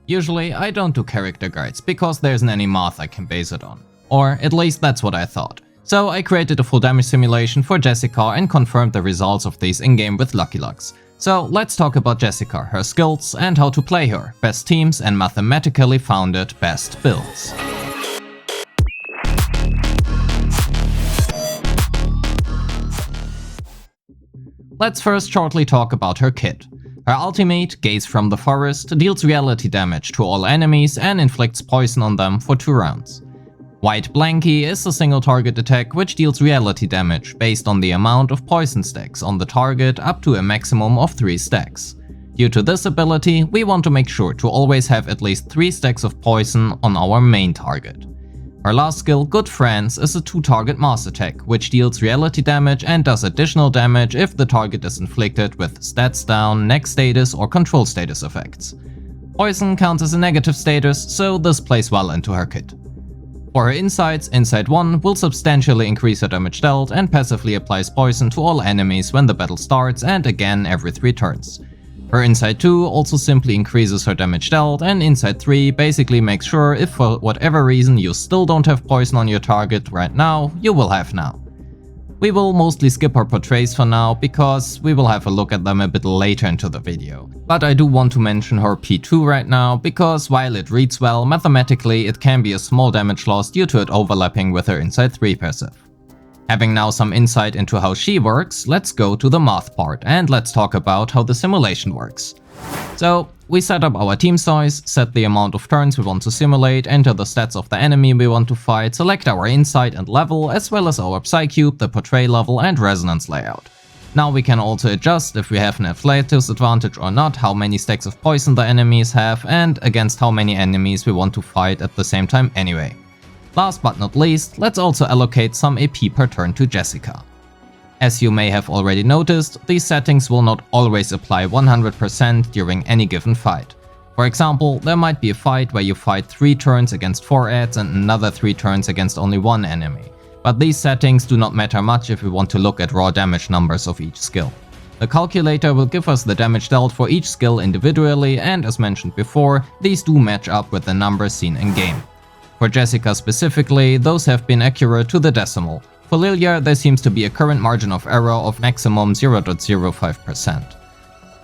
Usually I don't do character guides because there isn't any math I can base it on. Or at least that's what I thought. So I created a full damage simulation for Jessica and confirmed the results of these in-game with Lucky Lucks. So let's talk about Jessica, her skills and how to play her, best teams and mathematically founded best builds. Let's first shortly talk about her kit. Her ultimate, Gaze from the Forest, deals reality damage to all enemies and inflicts poison on them for 2 rounds. White Blanky is a single target attack which deals reality damage based on the amount of poison stacks on the target up to a maximum of 3 stacks. Due to this ability, we want to make sure to always have at least 3 stacks of poison on our main target. Her last skill, Good Friends, is a 2-target mass attack, which deals reality damage and does additional damage if the target is inflicted with stats down, next status or control status effects. Poison counts as a negative status, so this plays well into her kit. For her insights, Insight 1 will substantially increase her damage dealt and passively applies poison to all enemies when the battle starts and again every 3 turns. Her Insight 2 also simply increases her damage dealt, and Insight 3 basically makes sure if for whatever reason you still don't have poison on your target right now, you will have now. We will mostly skip her Portrays for now because we will have a look at them a bit later into the video. But I do want to mention her P2 right now because while it reads well, mathematically it can be a small damage loss due to it overlapping with her Insight 3 passive. Having now some insight into how she works, let's go to the math part and let's talk about how the simulation works. So, we set up our team size, set the amount of turns we want to simulate, enter the stats of the enemy we want to fight, select our insight and level, as well as our Psychube, the portray level and resonance layout. Now we can also adjust if we have an athletics advantage or not, how many stacks of poison the enemies have, and against how many enemies we want to fight at the same time anyway. Last but not least, let's also allocate some AP per turn to Jessica. As you may have already noticed, these settings will not always apply 100% during any given fight. For example, there might be a fight where you fight 3 turns against 4 adds and another 3 turns against only 1 enemy. But these settings do not matter much if we want to look at raw damage numbers of each skill. The calculator will give us the damage dealt for each skill individually, and as mentioned before, these do match up with the numbers seen in game. For Jessica specifically, those have been accurate to the decimal. For Lilya, there seems to be a current margin of error of maximum 0.05%.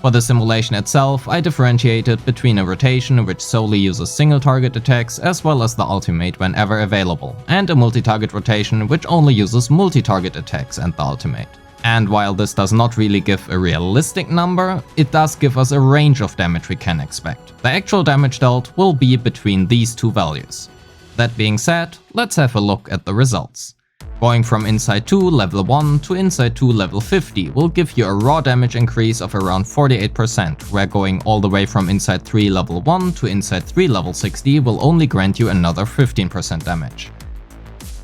For the simulation itself, I differentiated between a rotation which solely uses single target attacks as well as the ultimate whenever available, and a multi-target rotation which only uses multi-target attacks and the ultimate. And while this does not really give a realistic number, it does give us a range of damage we can expect. The actual damage dealt will be between these 2 values. That being said, let's have a look at the results. Going from Insight 2 level 1 to Insight 2 level 50 will give you a raw damage increase of around 48%, where going all the way from Insight 3 level 1 to Insight 3 level 60 will only grant you another 15% damage.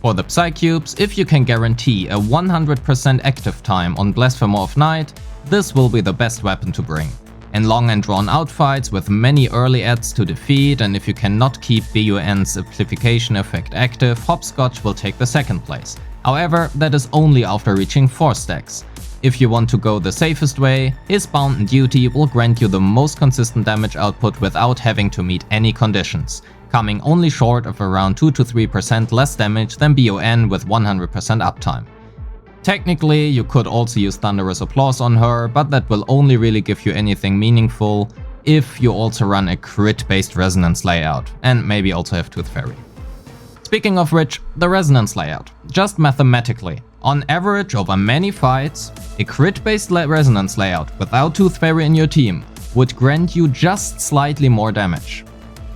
For the Psychubes, if you can guarantee a 100% active time on Blasphemer of Night, this will be the best weapon to bring. In long and drawn out fights with many early adds to defeat, and if you cannot keep BUN's amplification effect active, Hopscotch will take the 2nd place. However, that is only after reaching 4 stacks. If you want to go the safest way, his Bound and Duty will grant you the most consistent damage output without having to meet any conditions, coming only short of around 2 to 3% less damage than BUN with 100% uptime. Technically, you could also use Thunderous Applause on her, but that will only really give you anything meaningful if you also run a crit-based resonance layout, and maybe also have Tooth Fairy. Speaking of which, the resonance layout. Just mathematically, on average over many fights, a crit-based resonance layout without Tooth Fairy in your team would grant you just slightly more damage.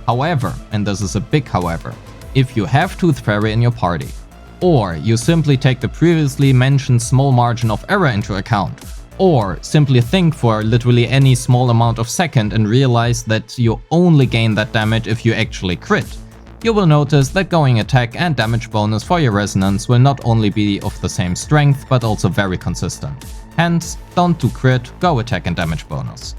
However, and this is a big however, if you have Tooth Fairy in your party, or you simply take the previously mentioned small margin of error into account, or simply think for literally any small amount of second and realize that you only gain that damage if you actually crit, you will notice that going attack and damage bonus for your resonance will not only be of the same strength but also very consistent. Hence, don't do crit, go attack and damage bonus.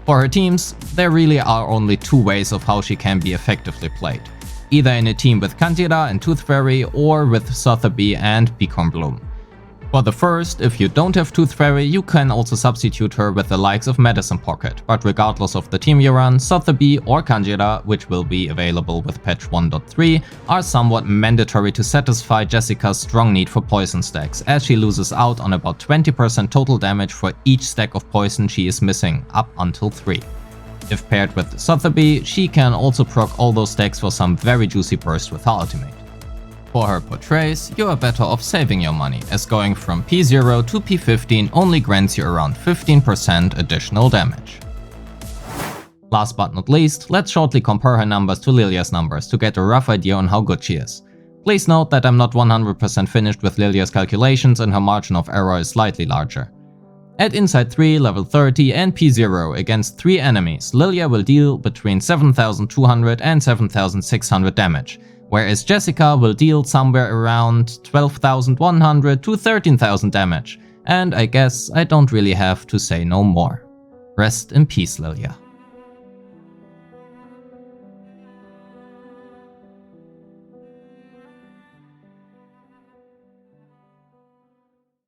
For her teams, there really are only 2 ways of how she can be effectively played. Either in a team with Candida and Tooth Fairy or with Sotheby and Beacon Bloom. For the first, if you don't have Tooth Fairy, you can also substitute her with the likes of Medicine Pocket, but regardless of the team you run, Sotheby or Kanjira, which will be available with patch 1.3, are somewhat mandatory to satisfy Jessica's strong need for poison stacks, as she loses out on about 20% total damage for each stack of poison she is missing, up until 3. If paired with Sotheby, she can also proc all those stacks for some very juicy burst with her ultimate. For her Portrays, you are better off saving your money, as going from P0 to P15 only grants you around 15% additional damage. Last but not least, let's shortly compare her numbers to Lilya's numbers to get a rough idea on how good she is. Please note that I'm not 100% finished with Lilya's calculations and her margin of error is slightly larger. At Insight 3, level 30 and P0 against 3 enemies, Lilya will deal between 7200 and 7600 damage, whereas Jessica will deal somewhere around 12,100 to 13,000 damage, and I guess I don't really have to say no more. Rest in peace, Lilya.